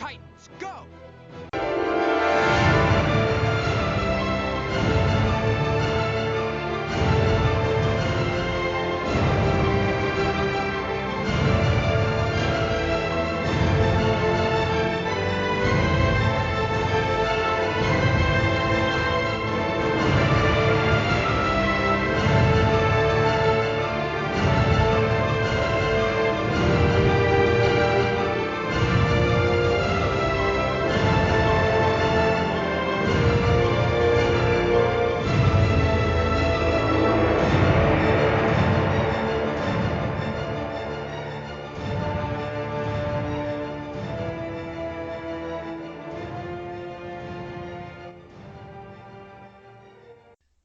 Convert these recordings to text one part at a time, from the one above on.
Titans, go!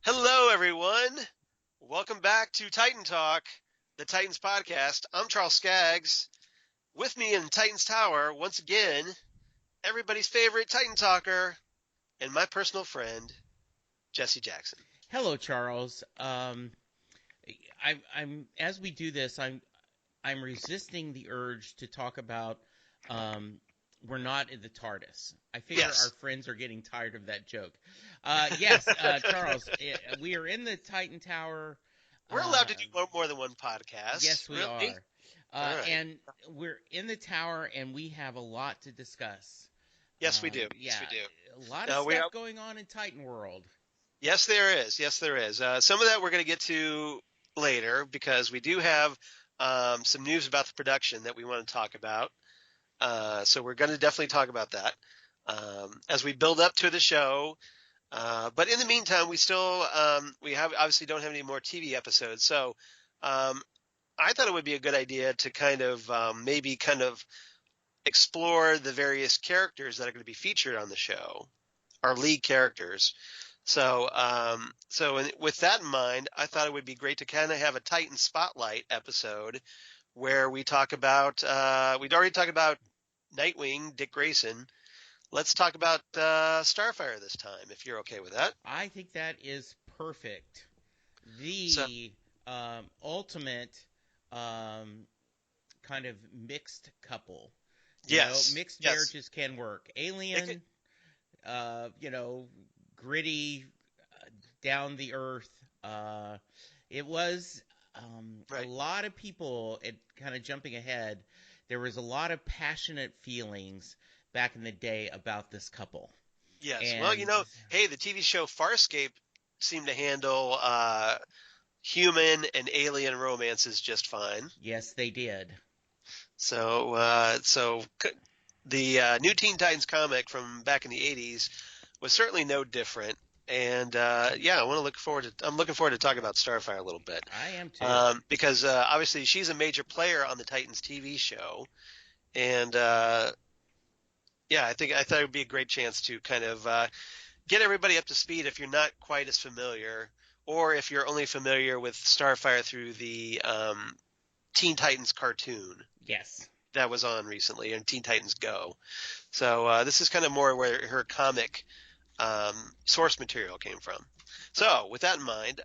Hello, everyone. Welcome back to Titan Talk, the Titans podcast. I'm Charles Skaggs. With me in Titans Tower, once again, everybody's favorite Titan talker and my personal friend, Jesse Jackson. Hello, Charles. I'm as we do this, I'm resisting the urge to talk about we're not in the TARDIS. I figure Yes. our friends are getting tired of that joke. Yes, Charles, we are in the Titan Tower. We're allowed to do more than one podcast. Yes, we really? are. Right. And we're in the tower, and we have a lot to discuss. Yes, we do. Yeah, Yes, we do. a lot of stuff going on in Titan World. Yes, there is. Yes, there is. Some of that we're going to get to later because we do have some news about the production that we want to talk about. So we're going to definitely talk about that as we build up to the show. But in the meantime, we still we obviously don't have any more TV episodes. So I thought it would be a good idea to kind of maybe kind of explore the various characters that are going to be featured on the show, our lead characters. So with that in mind, I thought it would be great to kind of have a Titan Spotlight episode where we talk about we'd already talked about Nightwing, Dick Grayson. Let's talk about Starfire this time, if you're okay with that. I think that is perfect. The ultimate kind of mixed couple. Yes. Mixed marriages can work. Alien, gritty, down the earth. It was Right. a lot of people, kind of jumping ahead, there was a lot of passionate feelings back in the day about this couple. Yes. And, well, hey, the TV show Farscape seemed to handle human and alien romances just fine. Yes, they did. So the New Teen Titans comic from back in the 80s was certainly no different. And I'm looking forward to talking about Starfire a little bit. I am too. Because obviously she's a major player on the Titans TV show, and I thought it would be a great chance to kind of get everybody up to speed if you're not quite as familiar, or if you're only familiar with Starfire through the Teen Titans cartoon. Yes. That was on recently, and Teen Titans Go. So this is kind of more where her comic source material came from. So with that in mind,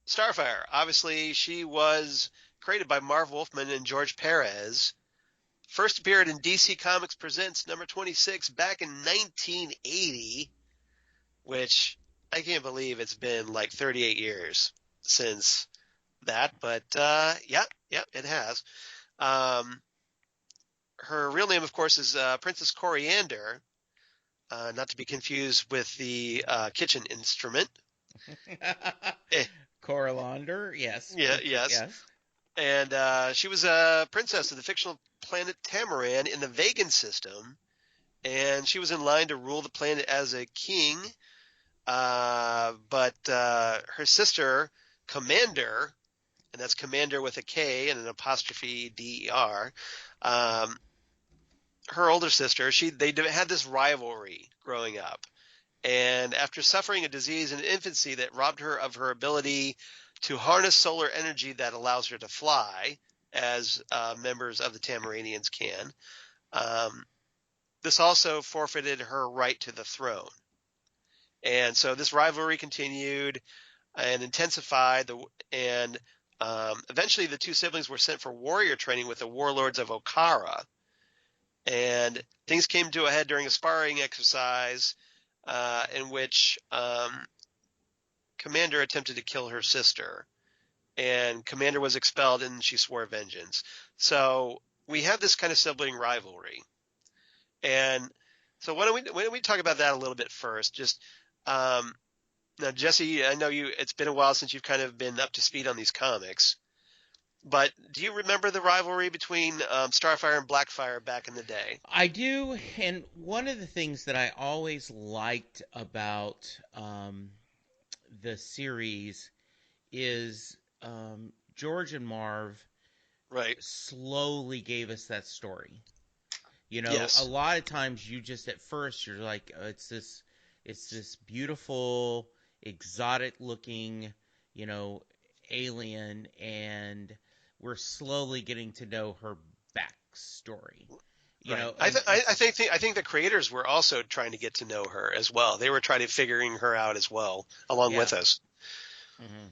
Starfire, obviously she was created by Marv Wolfman and George Perez. First appeared in DC Comics Presents number 26 back in 1980, which I can't believe it's been like 38 years since that, but it has. Her real name, of course, is Princess Koriand'r, not to be confused with the kitchen instrument. Koriand'r, yes. Yes. And she was a princess of the fictional planet Tamaran in the Vegan system, and she was in line to rule the planet as a king. But her sister, Commander, and that's Commander with a K and an apostrophe D-E-R, her older sister, they had this rivalry growing up. And after suffering a disease in infancy that robbed her of her ability to harness solar energy that allows her to fly, as members of the Tamaranians can, this also forfeited her right to the throne. And so this rivalry continued and intensified, and eventually the two siblings were sent for warrior training with the warlords of Okara. and things came to a head during a sparring exercise in which Commander attempted to kill her sister, and Commander was expelled, and she swore vengeance. So we have this kind of sibling rivalry, and so why don't we talk about that a little bit first? Just now, Jesse, I know you. It's been a while since you've kind of been up to speed on these comics, but do you remember the rivalry between Starfire and Blackfire back in the day? I do, and one of the things that I always liked about the series is George and Marv Right. slowly gave us that story. A Yes. lot of times you just at first you're like, it's this beautiful, exotic looking, you know, alien, and we're slowly getting to know her backstory. Right. And I think the creators were also trying to get to know her as well. They were trying to figuring her out as well, along yeah. with us. hmm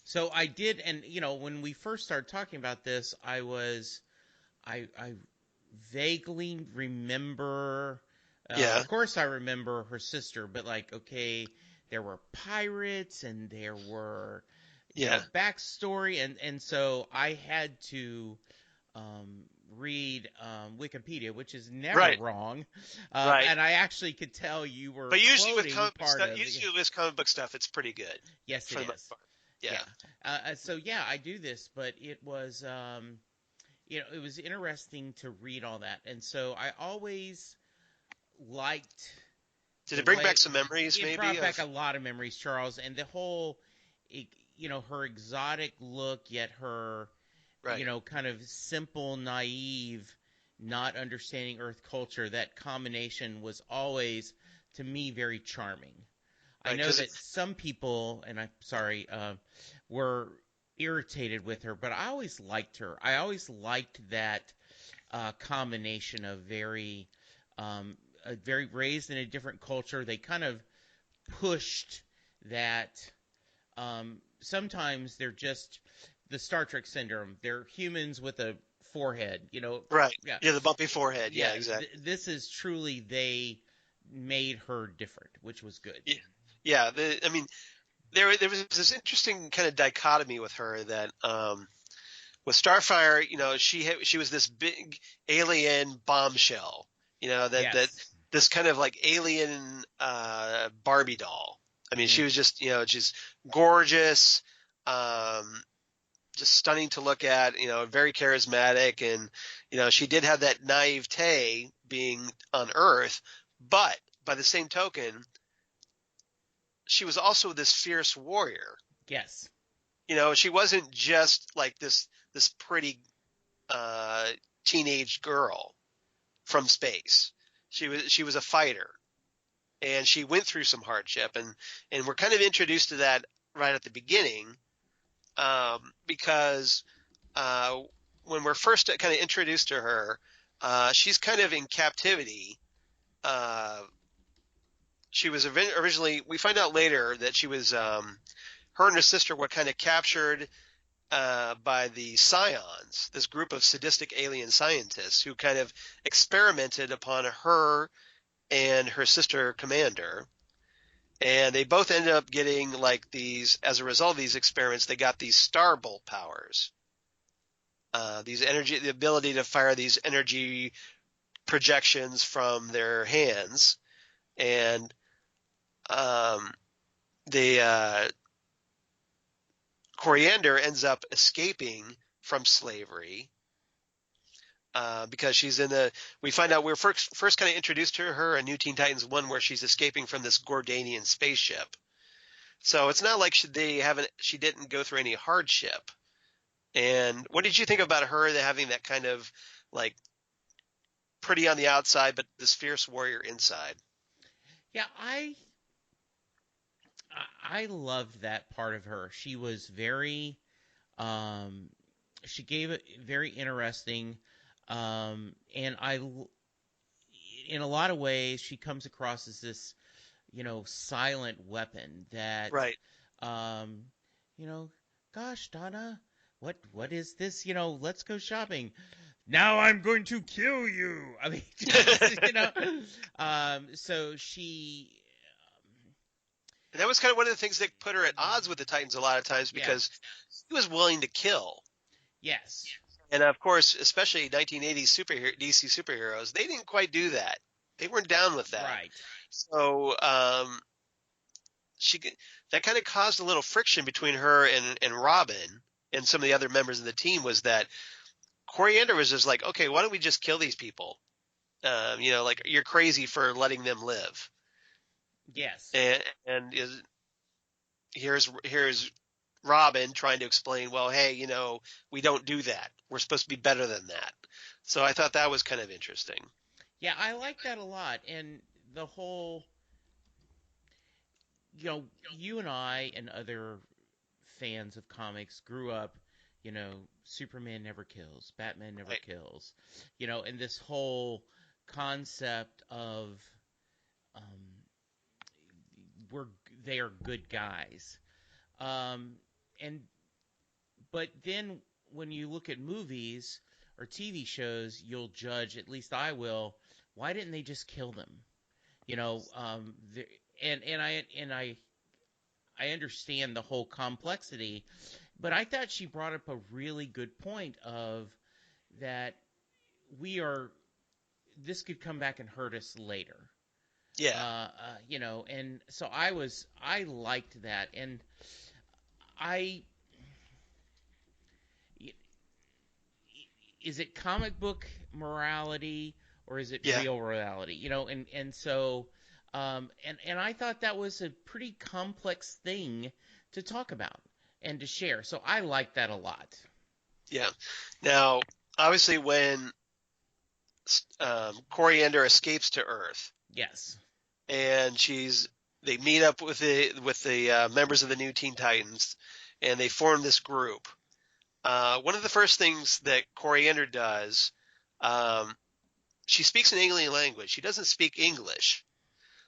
So I did, and when we first started talking about this, I vaguely remember. Yeah. Of course, I remember her sister, but like, okay, there were pirates and there were, Yeah. backstory, and so I had to read Wikipedia, which is never Right. wrong, Right. and I actually could tell you were But usually with quoting comic book part stuff, of. it's pretty good Yes, it for the most is. part. Yeah. Yeah. So yeah, I do this, but it was it was interesting to read all that. And so I always liked Did the it bring back way some memories, it maybe brought back of? a lot of memories, Charles, and the whole, her exotic look, yet her, Right. kind of simple, naive, not understanding Earth culture. That combination was always, to me, very charming. I Right. know Because that some people, and I'm sorry, were irritated with her, but I always liked her. I always liked that combination of very raised in a different culture. They kind of pushed that. Sometimes they're just the Star Trek syndrome. They're humans with a forehead. right. Yeah, Yeah. The bumpy forehead. Yeah. yeah. Exactly. This is truly they made her different, which was good. Yeah. Yeah. I mean, there was this interesting kind of dichotomy with her that with Starfire, she was this big alien bombshell, that Yes. this kind of like alien Barbie doll. I mean, hmm she was just gorgeous, um, just stunning to look at, very charismatic, and she did have that naivete being on Earth, but by the same token, she was also this fierce warrior. Yes. She wasn't just like this pretty uh, teenage girl from space. She was a fighter, and she went through some hardship, and we're kind of introduced to that right at the beginning, because uh, when we're first kind of introduced to her, she's kind of in captivity. Uh, she was originally. We find out later that she was. Her and her sister were kind of captured by the Scions, this group of sadistic alien scientists who kind of experimented upon her and her sister Commander. And they both ended up getting like these, as a result of these experiments, they got these starbolt powers. The ability to fire these energy projections from their hands. And um, the Koriand'r ends up escaping from slavery because she's in the. We find out we're first kind of introduced to her in New Teen Titans 1, where she's escaping from this Gordanian spaceship. So it's not like she didn't go through any hardship. And what did you think about her having that kind of like pretty on the outside, but this fierce warrior inside? Yeah, I loved that part of her. She was very um she gave it very interesting, and in a lot of ways she comes across as this, silent weapon that, Right. um you know gosh, Donna, what is this, let's go shopping. now I'm going to kill you. I mean, you know. So she, And that was kind of one of the things that put her at odds with the Titans a lot of times yeah, because he was willing to kill. yes, And of course, especially 1980s DC superheroes, they didn't quite do that. They weren't down with that. right, So she that kind of caused a little friction between her and Robin and some of the other members of the team. Was that Koriand'r was just like, okay, why don't we just kill these people? Like you're crazy for letting them live. yes. And here's Robin trying to explain, well, hey, we don't do that. We're supposed to be better than that. So I thought that was kind of interesting. Yeah, I like that a lot. And the whole, you and I and other fans of comics grew up, Superman never kills, Batman never Right. kills, and this whole concept of um, we're they are good guys. Um, and but then when you look at movies or TV shows, you'll judge, at least I will, why didn't they just kill them? You know, and I understand the whole complexity, but I thought she brought up a really good point of that we are this could come back and hurt us later. Yeah. And so I liked that, and I is it comic book morality or is it Yeah. real morality? And so and I thought that was a pretty complex thing to talk about and to share. So I like that a lot. Yeah. Now, obviously, when Koriand'r escapes to Earth Yes. and they meet up with the members of the new Teen Titans, and they form this group. One of the first things that Koriand'r does, um, she speaks an alien language. She doesn't speak English.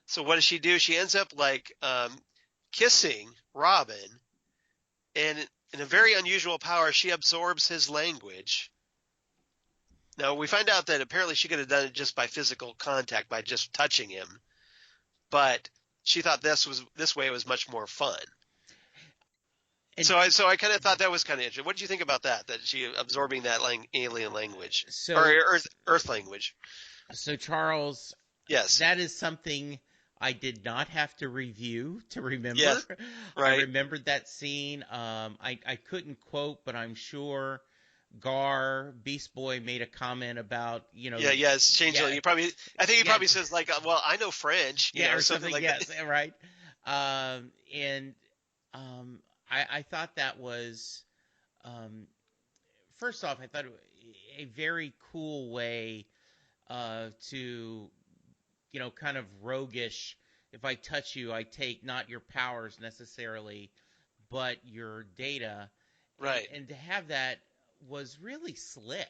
So what does she do? She ends up like kissing Robin, and in a very unusual power, she absorbs his language. Now we find out that apparently she could have done it just by physical contact, by just touching him, but she thought this way was much more fun. And So I kind of thought that was kind of interesting. What did you think about that? That she absorbing that alien language or so Earth language? so Charles, Yes. that is something I did not have to review to remember. Yes. I Right. remembered that scene. I couldn't quote, but I'm sure Gar Beast Boy made a comment about Yeah. Yes. Changeling. yeah, I think he yeah, probably says like, well, I know French, yeah, or something something. like Yes, that. right. And I thought that was um, first off, I thought it was a very cool way to kind of roguish. If I touch you, I take not your powers necessarily, but your data, and Right. and to have that was really slick.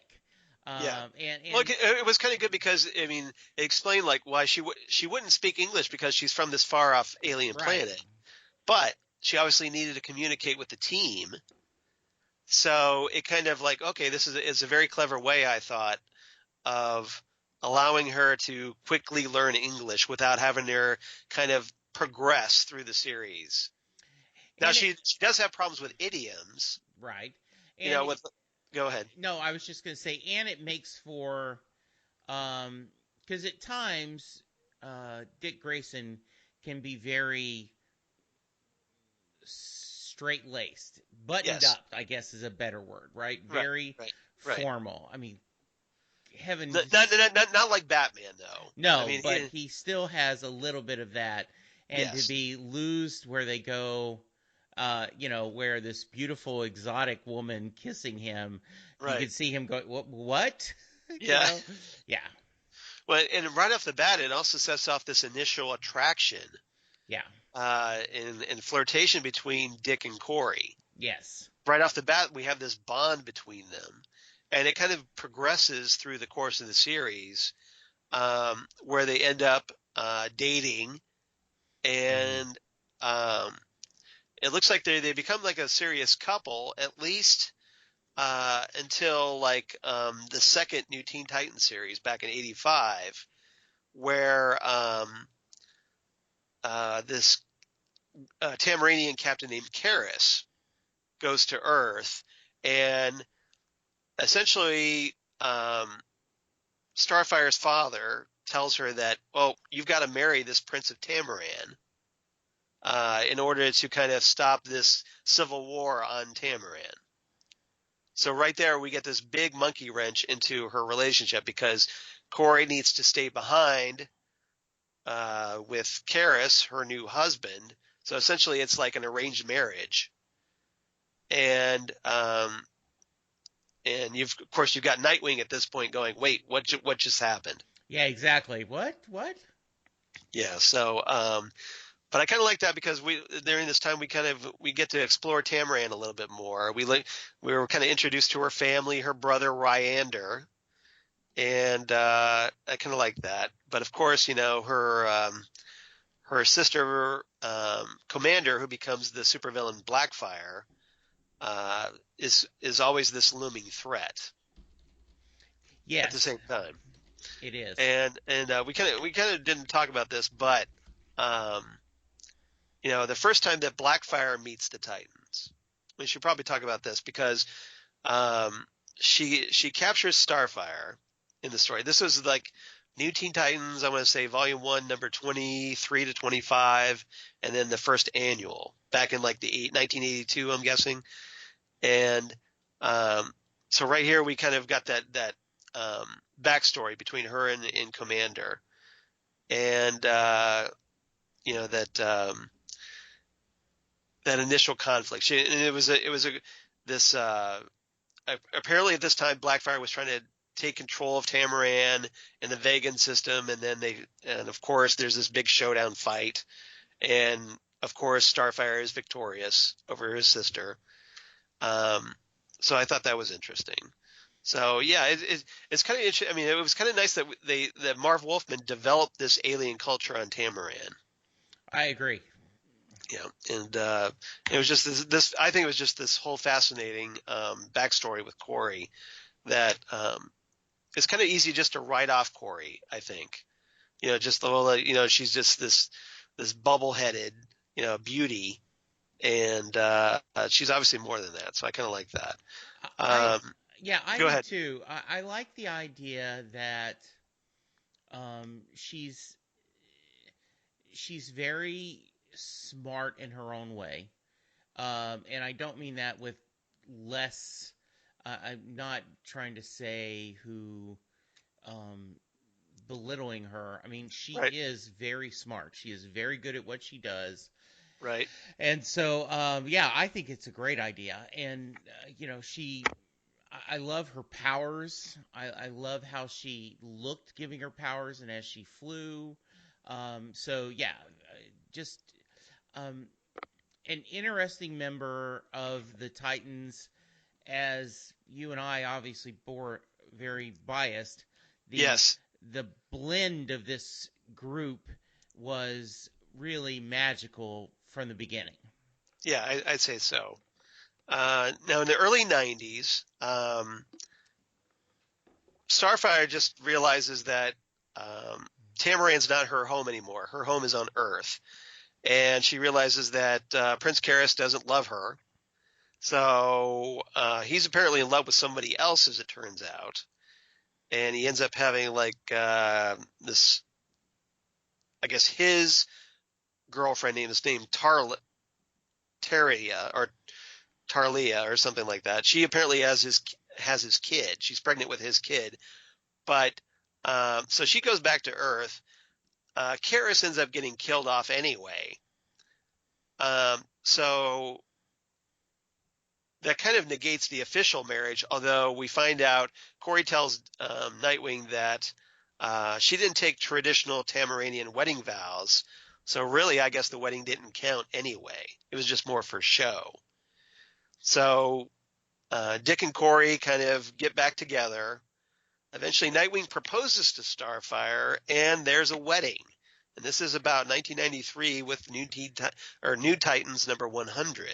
Yeah. And Well, it was kind of good because I mean, it explained like why she wouldn't speak English because she's from this far off alien right, planet, but she obviously needed to communicate with the team. So it kind of like, okay, is a very clever way, I thought, of allowing her to quickly learn English without having her kind of progress through the series. Now and it she does have problems with idioms, right, and with go ahead. no, I was just going to say, and it makes for because at times Dick Grayson can be very straight laced, buttoned Yes. up, I guess is a better word, right? Right. Very Right. Right. formal. I mean, heaven, Not like Batman though. I no, mean, but he still has a little bit of that, and to yes. be loosed where they go. Where this beautiful exotic woman kissing him, you Right. could see him go, "What?" Yeah. Yeah, Well, and right off the bat, it also sets off this initial attraction yeah, and flirtation between Dick and Corey. yes, Right off the bat, we have this bond between them, and it kind of progresses through the course of the series, where they end up dating, hmm and it looks like they become like a serious couple. At least until like the second New Teen Titans series back in '85, where this Tamaranian captain named Karis goes to Earth, and essentially Starfire's father tells her that, well, you've got to marry this Prince of Tamaran in order to kind of stop this civil war on Tamaran. So right there, we get this big monkey wrench into her relationship because Corey needs to stay behind with Karis, her new husband. So essentially, it's like an arranged marriage. And you've of course you've got Nightwing at this point going, wait, what just happened? Yeah, exactly. What? Yeah. So but I kind of like that because during this time we get to explore Tamaran a little bit more. We were kind of introduced to her family, her brother Ryander, and I kind of like that. But of course, her sister Commander, who becomes the supervillain Blackfire, is always this looming threat at the Yes, same time. it is. And we kind of didn't talk about this, but um, the first time that Blackfire meets the Titans, we should probably talk about this because um, she captures Starfire in the story. This was like New Teen Titans, I want to say Volume 1, number 23 to 25, and then the first annual back in like the 1982, I'm guessing. And so right here we kind of got that backstory between her and Commander, and that initial conflict. And it was this apparently at this time Blackfire was trying to take control of Tamaran and the Vegan system, and of course there's this big showdown fight, and of course Starfire is victorious over his sister. So I thought that was interesting. So yeah, it's kind of interesting. I mean, it was kind of nice that Marv Wolfman developed this alien culture on Tamaran. I agree. Yeah, and it was just this. I think it was just this whole fascinating backstory with Corey that it's kind of easy just to write off Corey. I think just the whole she's just this bubble-headed beauty, and she's obviously more than that. So I kind of like that. I Um, Yeah, I Go do ahead. too. I like the idea that um, she's she's very smart in her own way, and I don't mean that with less. I'm not trying to say who um, belittling her. I mean, she Right, is very smart. She is very good at what she does. right. And so, yeah, I think it's a great idea. And, I love her powers. I love how she looked giving her powers and as she flew. So, yeah, just um, an interesting member of the Titans, as you and I obviously bore very biased. The Yes. the blend of this group was really magical from the beginning. Yeah, I'd say so. Now, in the early 90s, Starfire just realizes that Tamaran's not her home anymore. Her home is on Earth. And she realizes that Prince Karis doesn't love her. So he's apparently in love with somebody else, as it turns out. And he ends up having like this, I guess his girlfriend is named Taria or Tarlia or something like that. She apparently has his kid. She's pregnant with his kid, but so she goes back to Earth. Karis ends up getting killed off anyway. So that kind of negates the official marriage. Although we find out Corey tells Nightwing that she didn't take traditional Tamaranian wedding vows. So really, I guess the wedding didn't count anyway. It was just more for show. So Dick and Corey kind of get back together. Eventually, Nightwing proposes to Starfire, and there's a wedding. And this is about 1993 with New Titans number 100.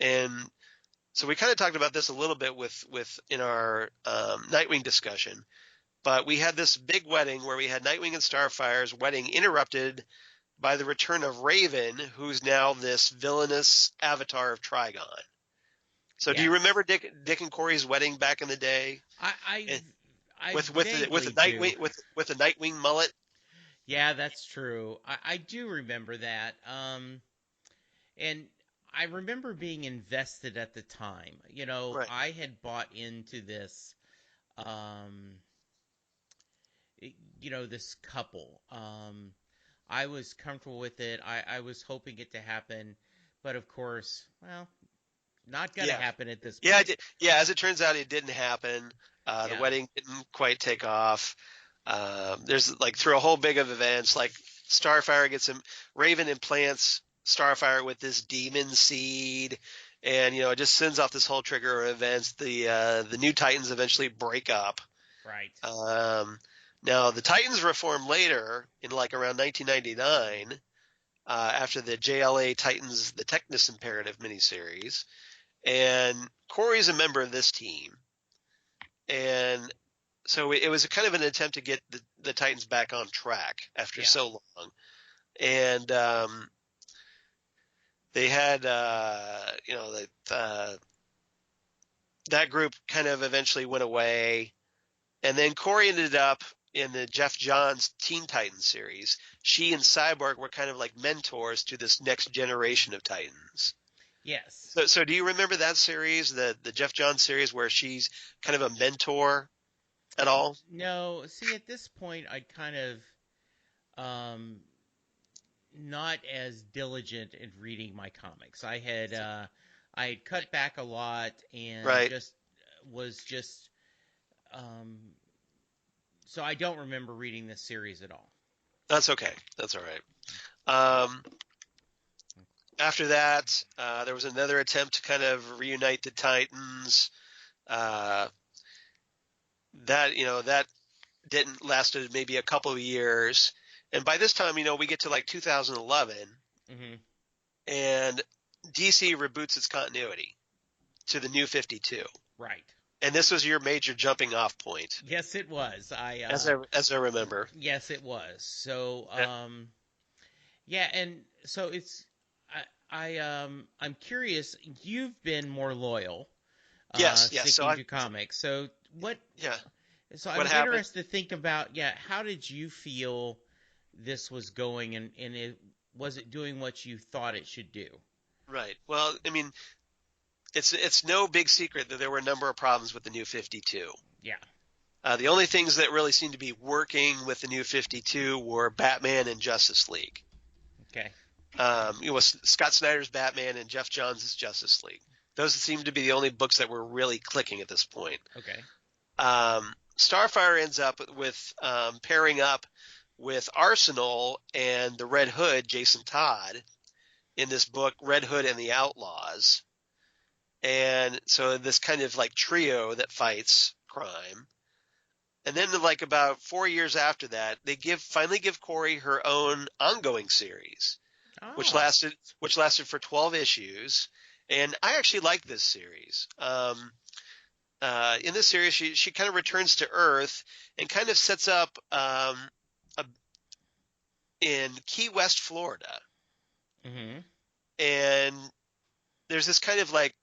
And So we kind of talked about this a little bit with in our Nightwing discussion, but we had this big wedding where we had Nightwing and Starfire's wedding interrupted by the return of Raven, who's now this villainous avatar of Trigon. So do you remember Yes. Dick and Corey's wedding back in the day? I I, And I with the vaguely do. Nightwing mullet? Yeah, that's true. I do remember that. And I remember being invested at the time. Right. I had bought into this, um, this couple. I was comfortable with it. I was hoping it to happen, but of course, well, not gonna Yeah. happen at this Yeah, point. yeah, as it turns out, it didn't happen. The Yeah. wedding didn't quite take off. There's like through a whole big of events, like Starfire gets him, Raven implants Starfire with this demon seed, and it just sends off this whole trigger of events. The new Titans eventually break up. Right. Um, Now the Titans reform later in like around 1999 after the JLA Titans the Technus Imperative miniseries, and Corey's a member of this team, and so it was a kind of an attempt to get the Titans back on track after Yeah. so long. And they had, that group kind of eventually went away. And then Corey ended up in the Jeff Johns Teen Titans series. She and Cyborg were kind of like mentors to this next generation of Titans. Yes. So do you remember that series, the Jeff Johns series, where she's kind of a mentor at all? No, see, at this point, I kind of um not as diligent in reading my comics. I had cut back a lot and Right. just was just um so I don't remember reading this series at all. That's okay. That's all right. Um, After that, there was another attempt to kind of reunite the Titans. Uh, that didn't lasted maybe a couple of years, and by this time, we get to like 2011, Hmm. and DC reboots its continuity to the New 52, Right. and this was your major jumping off point, Yes, it was. as I remember. Yes, it was. So Yeah. yeah, and so I'm curious. You've been more loyal, Yes, yes. sticking to comics. So what? Yeah. So I What was happened? interested to think about. Yeah, how did you feel this was going, and was it doing what you thought it should do? Right. Well, I mean, it's no big secret that there were a number of problems with the New 52. Yeah. The only things that really seemed to be working with the New 52 were Batman and Justice League. Okay. It was Scott Snyder's Batman and Jeff Johns' Justice League. Those seemed to be the only books that were really clicking at this point. Okay. Starfire ends up with pairing up with Arsenal and the Red Hood, Jason Todd, in this book, Red Hood and the Outlaws. And so this kind of like trio that fights crime. And then like about 4 years after that, they finally give Corey her own ongoing series, which Oh. lasted for 12 issues. And I actually like this series. In this series, she kind of returns to Earth and kind of sets up in Key West, Florida. Hmm. And there's this kind of like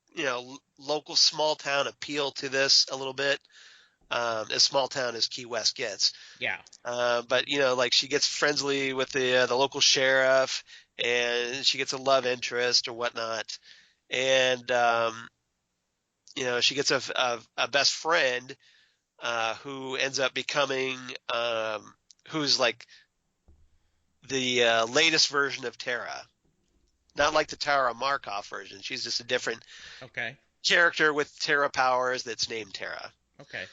local small town appeal to this a little bit. As small town as Key West gets. Yeah. But like she gets friendly with the local sheriff, and she gets a love interest or whatnot, and she gets a best friend who ends up becoming who's like the latest version of Tara, not like the Tara Markov version. She's just a different Okay. character with Tara powers that's named Tara. Okay.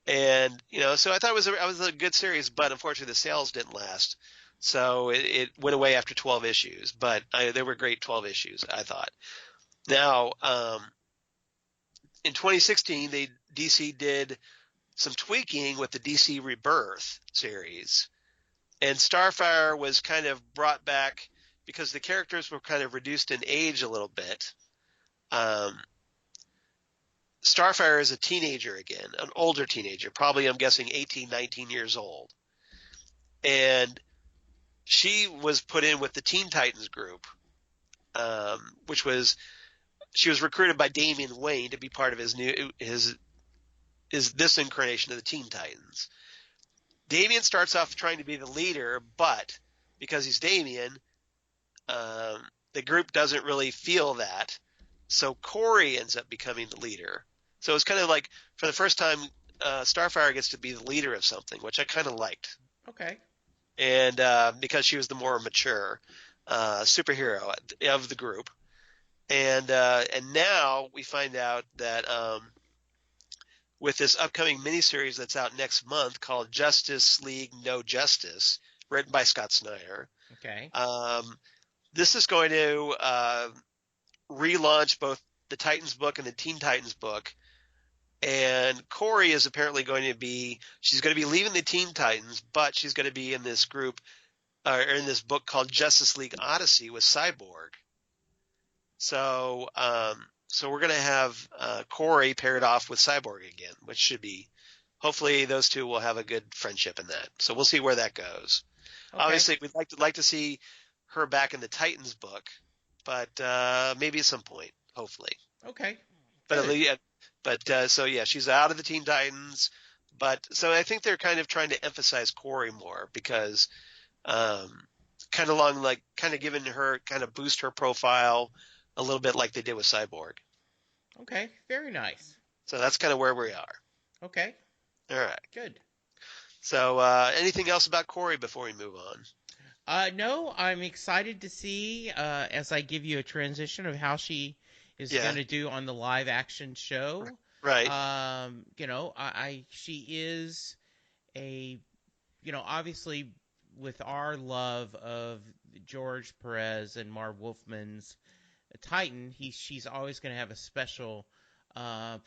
And so I thought it was a good series, but unfortunately the sales didn't last, so it went away after 12 issues. But they were great 12 issues, I thought. Now, in 2016, DC did some tweaking with the DC Rebirth series, and Starfire was kind of brought back because the characters were kind of reduced in age a little bit. Um, Starfire is a teenager again, an older teenager, probably I'm guessing 18, 19 years old. And she was put in with the Teen Titans group, which was she was recruited by Damian Wayne to be part of his this incarnation of the Teen Titans. Damian starts off trying to be the leader, but because he's Damian, the group doesn't really feel that. So Corey ends up becoming the leader. So it's kind of like for the first time, Starfire gets to be the leader of something, which I kind of liked. Okay. And because she was the more mature superhero of the group, and now we find out that with this upcoming miniseries that's out next month called Justice League No Justice, written by Scott Snyder. Okay. This is going to relaunch both the Titans book and the Teen Titans book. And Corey is apparently she's going to be leaving the Teen Titans, but she's going to be in this group, or in this book called Justice League Odyssey with Cyborg. So we're going to have Corey paired off with Cyborg again, which should be, hopefully those two will have a good friendship in that. So we'll see where that goes. Okay. Obviously, we'd like to see her back in the Titans book, but maybe at some point, hopefully. Okay. But so yeah, she's out of the Teen Titans, but so I think they're kind of trying to emphasize Corey more because kind of giving her, kind of boost her profile a little bit like they did with Cyborg. Okay, very nice. So that's kind of where we are. Okay. All right. Good. So anything else about Corey before we move on? No, I'm excited to see as I give you a transition of how she is going to do on the live action show. Right. She is obviously with our love of George Perez and Marv Wolfman's Titan, she's always going to have a special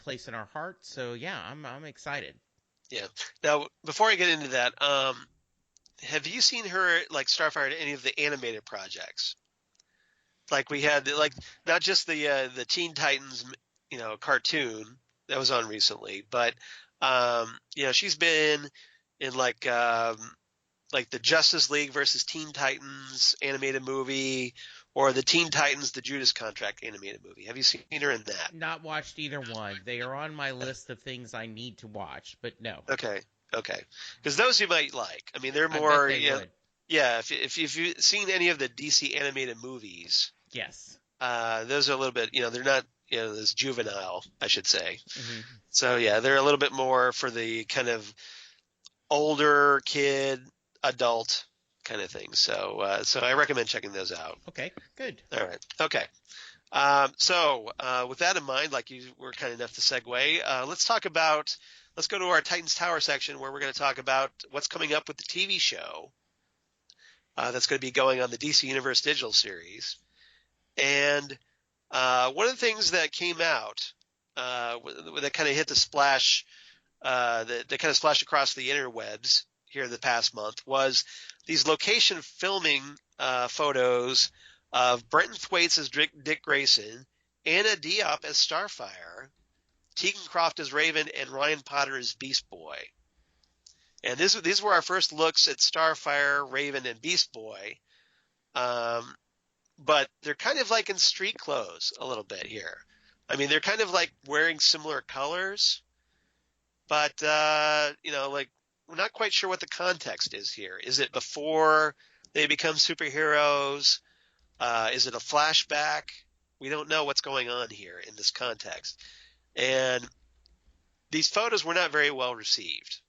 place in our hearts. So yeah, I'm excited. Yeah. Now, before I get into that, have you seen her like Starfire in any of the animated projects? Like we had, like not just the Teen Titans, cartoon that was on recently, but she's been in like the Justice League versus Teen Titans animated movie, or the Teen Titans the Judas Contract animated movie. Have you seen her in that? Not watched either one. They are on my list of things I need to watch, but no. Okay. Because those you might like. I mean, they're more. I bet they would. Yeah. If you've seen any of the DC animated movies. Yes. Those are a little bit. They're not. This juvenile, I should say. Mm-hmm. So yeah, they're a little bit more for the kind of older kid, adult kind of thing. So I recommend checking those out. Okay, good. All right. Okay. So with that in mind, like you were kind enough to segue, let's go to our Titans Tower section where we're going to talk about what's coming up with the TV show that's going to be going on the DC Universe Digital series. And one of the things that came out that kind of hit the splash, that kind of splashed across the interwebs here the past month was these location filming photos of Brenton Thwaites as Dick Grayson, Anna Diop as Starfire, Tegan Croft as Raven, and Ryan Potter as Beast Boy. And these were our first looks at Starfire, Raven, and Beast Boy. But they're kind of like in street clothes a little bit here. I mean, they're kind of like wearing similar colors, but like we're not quite sure what the context is here. Is it before they become superheroes? Is it a flashback? We don't know what's going on here in this context. And these photos were not very well received,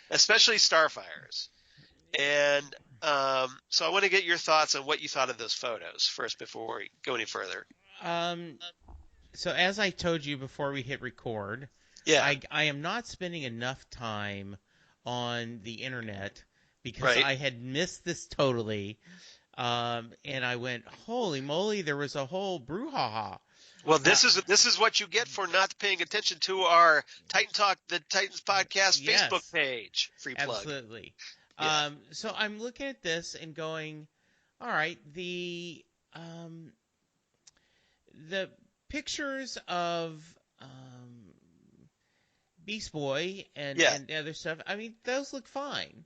especially Starfire's. And so I want to get your thoughts on what you thought of those photos first before we go any further. So as I told you before we hit record, I am not spending enough time on the internet because I had missed this totally. And I went, holy moly, there was a whole brouhaha. Well, this is what you get for not paying attention to our Titan Talk, the Titans Podcast Facebook page. Free plug. Absolutely. Yeah. So I'm looking at this and going, all right, the pictures of Beast Boy Yeah, and other stuff. I mean, those look fine.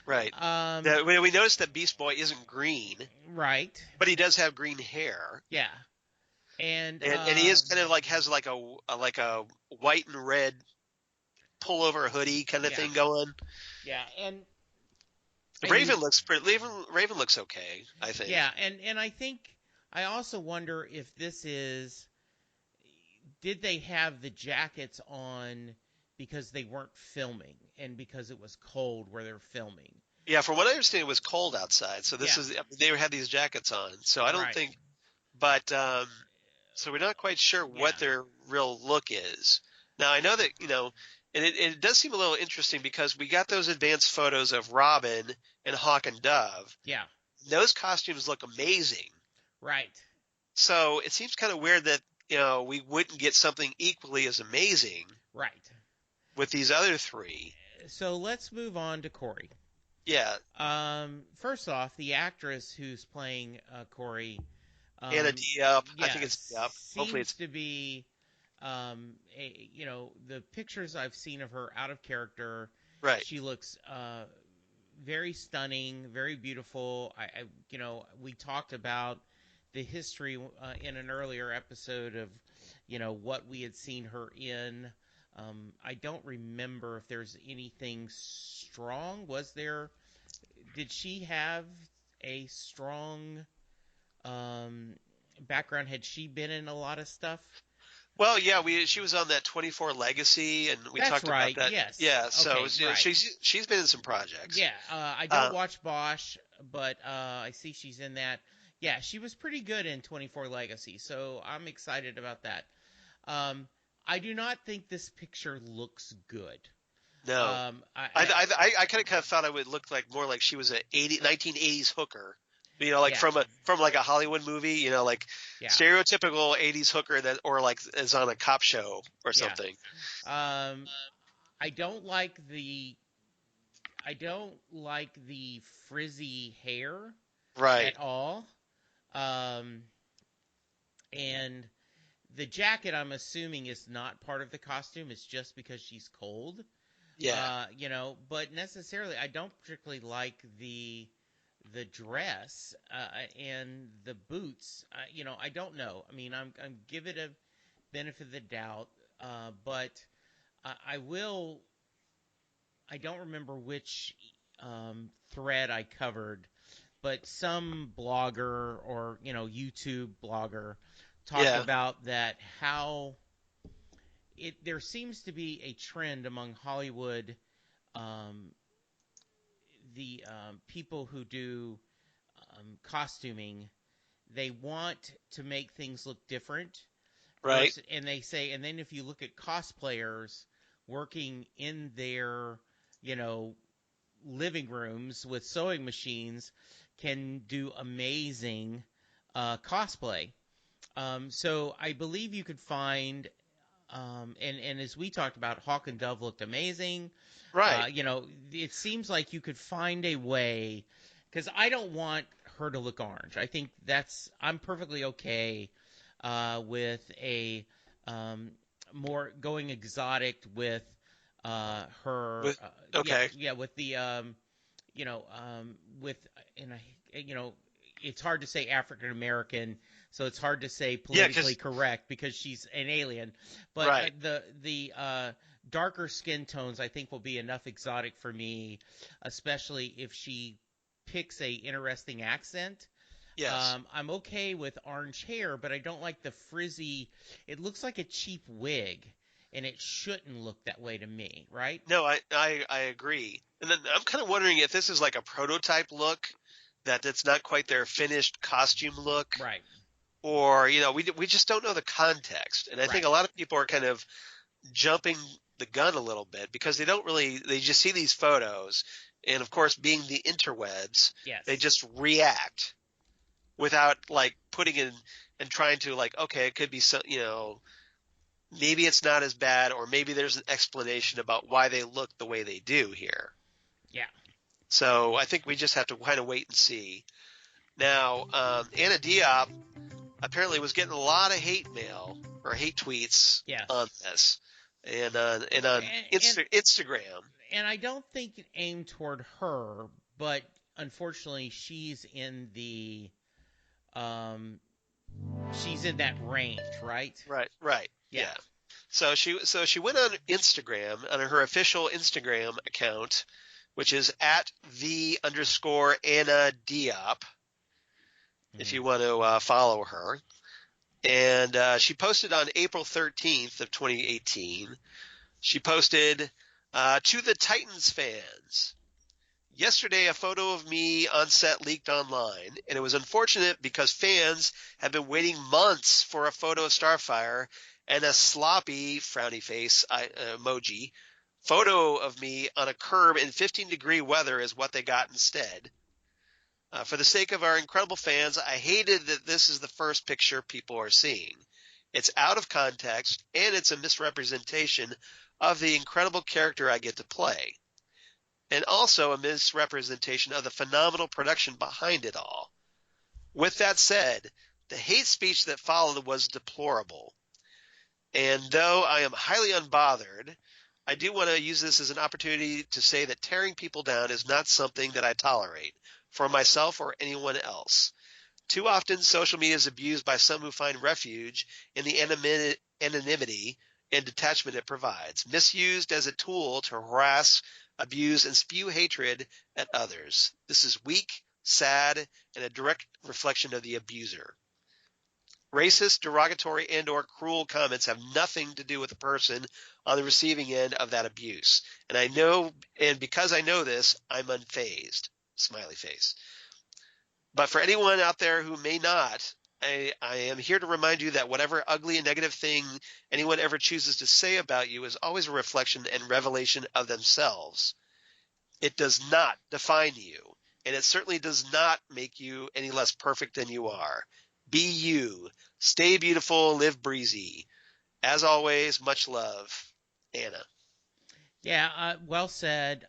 right. Um, We noticed that Beast Boy isn't green, right. but he does have green hair, Yeah. And and he is kind of like has like a white and red pullover hoodie kind of yeah, thing going. yeah, and you Raven looks pretty. Raven looks okay, I think. yeah, and I think I also wonder if this is did they have the jackets on because they weren't filming and because it was cold where they're filming? Yeah, from what I understand, it was cold outside, so this Yeah, is they had these jackets on. So I don't right. think, but so we're not quite sure Yeah, what their real look is. Now I know that and it does seem a little interesting because we got those advanced photos of Robin and Hawk and Dove. yeah, Those costumes look amazing. right, So it seems kind of weird that we wouldn't get something equally as amazing right. with these other three. So let's move on to Corey. Yeah, First off, the actress who's playing Corey, Anna Diop. I think it's yes, Diop. Hopefully seems it's to be, the pictures I've seen of her out of character, right. she looks very stunning, very beautiful. We talked about the history in an earlier episode of, what we had seen her in. I don't remember if there's anything strong. Was there? Did she have a strong um, background? Had she been in a lot of stuff? Well, yeah, we she was on that 24 Legacy, and we That's talked about right. that. Yes. Yeah, so Okay. Right. she's been in some projects. Yeah. I don't Uh, watch Bosch, but I see she's in that. Yeah, she was pretty good in 24 Legacy, so I'm excited about that. Um, I do not think this picture looks good. no, I kind of thought it would look like more like she was a 1980s hooker, like Yeah, from like a Hollywood movie, like yeah, stereotypical 80s hooker that or like is on a cop show or yeah. something. Um, I don't like the I don't like the frizzy hair Right. at all. Um, and the jacket, I'm assuming, is not part of the costume. It's just because she's cold. Yeah. But necessarily, I don't particularly like the dress and the boots. I don't know. I mean, I'm give it a benefit of the doubt, but I will. I don't remember which thread I covered, but some blogger or YouTube blogger talked Yeah. about that how there seems to be a trend among Hollywood, um, the people who do costuming. They want to make things look different Right. and they say, and then if you look at cosplayers working in their, you know, living rooms with sewing machines, can do amazing cosplay. So I believe you could find, and as we talked about, Hawk and Dove looked amazing. Right. It seems like you could find a way, because I don't want her to look orange. I think I'm perfectly okay with a more going exotic with her. With okay. Yeah, with the you know, with and I, it's hard to say African American, so it's hard to say Yeah, politically correct because she's an alien. But right. the darker skin tones, I think, will be enough exotic for me, especially if she picks a interesting accent. Yes. I'm okay with orange hair, but I don't like the frizzy. It looks like a cheap wig, and it shouldn't look that way to me, right? No, I agree. And then I'm kind of wondering if this is like a prototype look, that it's not quite their finished costume look, Right, or we just don't know the context. And I think right, a lot of people are kind of jumping the gun a little bit because they just see these photos, and of course, being the interwebs, they yes, just react without like putting in and trying to like, okay, it could be some, maybe it's not as bad, or maybe there's an explanation about why they look the way they do here. yeah, So I think we just have to kind of wait and see. Now, Anna Diop apparently was getting a lot of hate mail or hate tweets Yes. on this, and on Instagram. And I don't think it aimed toward her, but unfortunately, um, she's in that range, right? Right, right, Yeah. yeah. So she went on Instagram on her official Instagram account, which is at the underscore Anna Diop, if Hmm. you want to follow her. And she posted on April 13th of 2018. She posted to the Titans fans. Yesterday, a photo of me on set leaked online, and it was unfortunate because fans have been waiting months for a photo of Starfire, and a sloppy, frowny face emoji photo of me on a curb in 15-degree weather is what they got instead. For the sake of our incredible fans, I hated that this is the first picture people are seeing. It's out of context, and it's a misrepresentation of the incredible character I get to play, and also a misrepresentation of the phenomenal production behind it all. With that said, the hate speech that followed was deplorable. And though I am highly unbothered, I do want to use this as an opportunity to say that tearing people down is not something that I tolerate for myself or anyone else. Too often, social media is abused by some who find refuge in the anonymity and detachment it provides, misused as a tool to harass, abuse, and spew hatred at others. This is weak, sad, and a direct reflection of the abuser. Racist, derogatory, and/or cruel comments have nothing to do with the person on the receiving end of that abuse. And because I know this, I'm unfazed. Smiley face. But for anyone out there who may not, I am here to remind you that whatever ugly and negative thing anyone ever chooses to say about you is always a reflection and revelation of themselves. It does not define you, and it certainly does not make you any less perfect than you are. Be you. Stay beautiful. Live breezy. As always, much love, Anna. Yeah. Well said.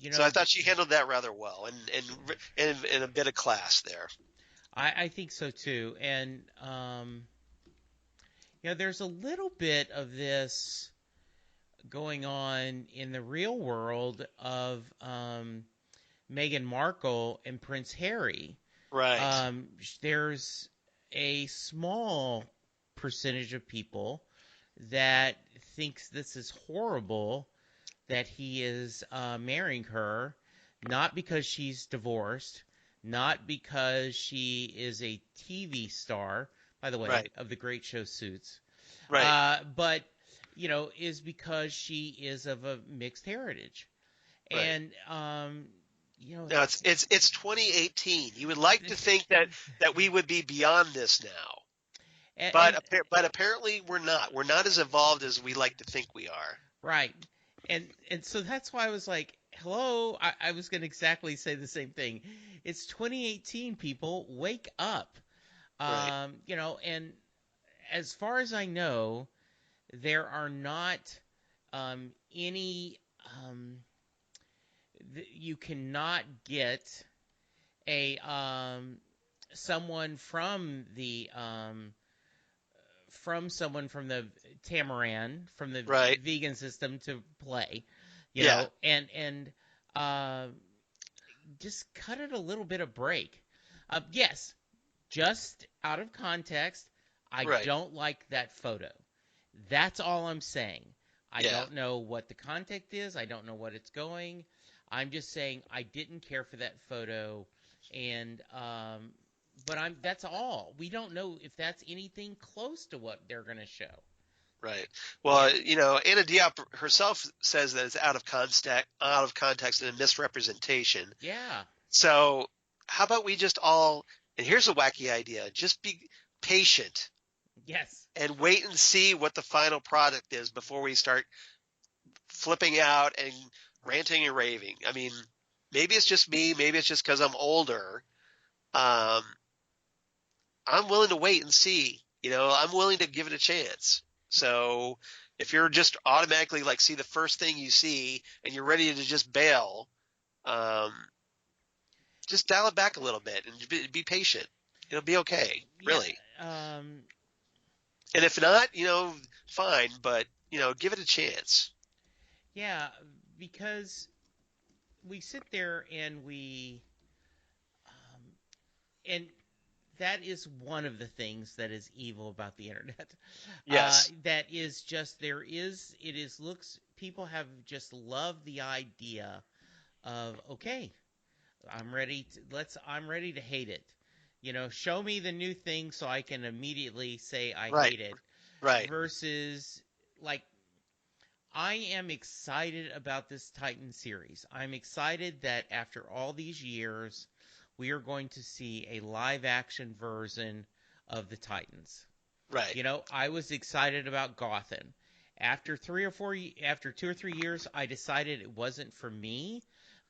You So I know, thought she handled that rather well, and a bit of class there. I think so too. And there's a little bit of this going on in the real world of Meghan Markle and Prince Harry. Right. There's a small percentage of people that thinks this is horrible that he is marrying her, not because she's divorced, not because she is a TV star, by the way, Right. of the great show Suits, Right. but is because she is of a mixed heritage, Right. and No, it's 2018. You would like to think that we would be beyond this now, but and but apparently we're not. We're not as evolved as we like to think we are. right, and so that's why I was like, hello, I was going to exactly say the same thing. It's 2018, people, wake up. Right. And as far as I know, there are not any. You cannot get a someone from the Tamaran from the Right. vegan system to play, Yeah. and uh, just cut it a little bit of break. Yes, just out of context, I Right. don't like that photo. That's all I'm saying. I Yeah. don't know what the context is. I don't know what it's going. I'm just saying I didn't care for that photo, and but that's all. We don't know if that's anything close to what they're going to show. Right. Yeah. Well, Anna Diop herself says that it's out of context, and a misrepresentation. Yeah. So how about we just all? And here's a wacky idea: just be patient Yes. and wait and see what the final product is before we start flipping out and ranting and raving. I mean, maybe it's just me. Maybe it's just because I'm older. Um, I'm willing to wait and see. I'm willing to give it a chance. So if you're just automatically like see the first thing you see and you're ready to just bail, um, just dial it back a little bit and be patient. It'll be okay. Yeah. Really. Um, And if not, fine, but give it a chance. Yeah, because we sit there and um, and that is one of the things that is evil about the internet. Yes. That is just it is looks people have just loved the idea of okay, I'm ready to hate it. Show me the new thing so I can immediately say I Right. hate it Right. versus like I am excited about this Titan series. I'm excited that after all these years, we are going to see a live action version of the Titans. Right. I was excited about Gotham. After 2 or 3 years, I decided it wasn't for me,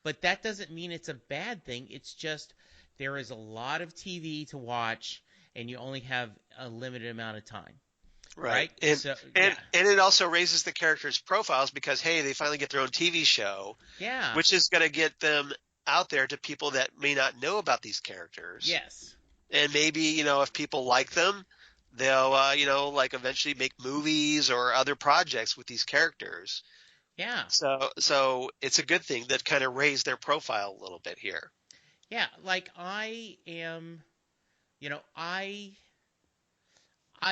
but that doesn't mean it's a bad thing. It's just there is a lot of TV to watch, and you only have a limited amount of time, Right. right? And So, and yeah, and it also raises the characters' profiles because hey, they finally get their own TV show, yeah, which is going to get them out there to people that may not know about these characters. yes. And maybe, if people like them, they'll like eventually make movies or other projects with these characters. Yeah, So it's a good thing that kind of raised their profile a little bit here. yeah. Like I am, you know, I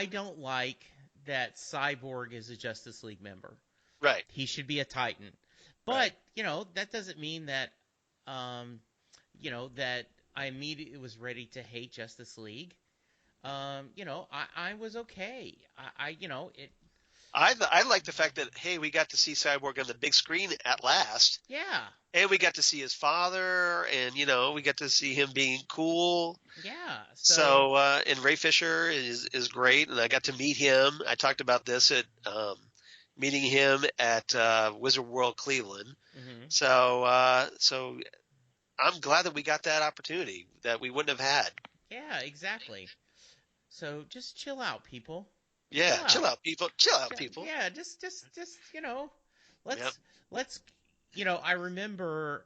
don't like that Cyborg is a Justice League member. Right. He should be a Titan. Right. But, that doesn't mean that um, that I immediately was ready to hate Justice League. I was okay. It I like the fact that hey, we got to see Cyborg on the big screen at last, yeah. and we got to see his father, and we got to see him being cool. Yeah. So, So and Ray Fisher is great, and I got to meet him. I talked about this at meeting him at Wizard World Cleveland. mhm. So I'm glad that we got that opportunity that we wouldn't have had. Yeah, exactly. So just chill out, people. Yeah, Chill chill out. out, people. Chill out, people. Yeah, just Yep. let's let's I remember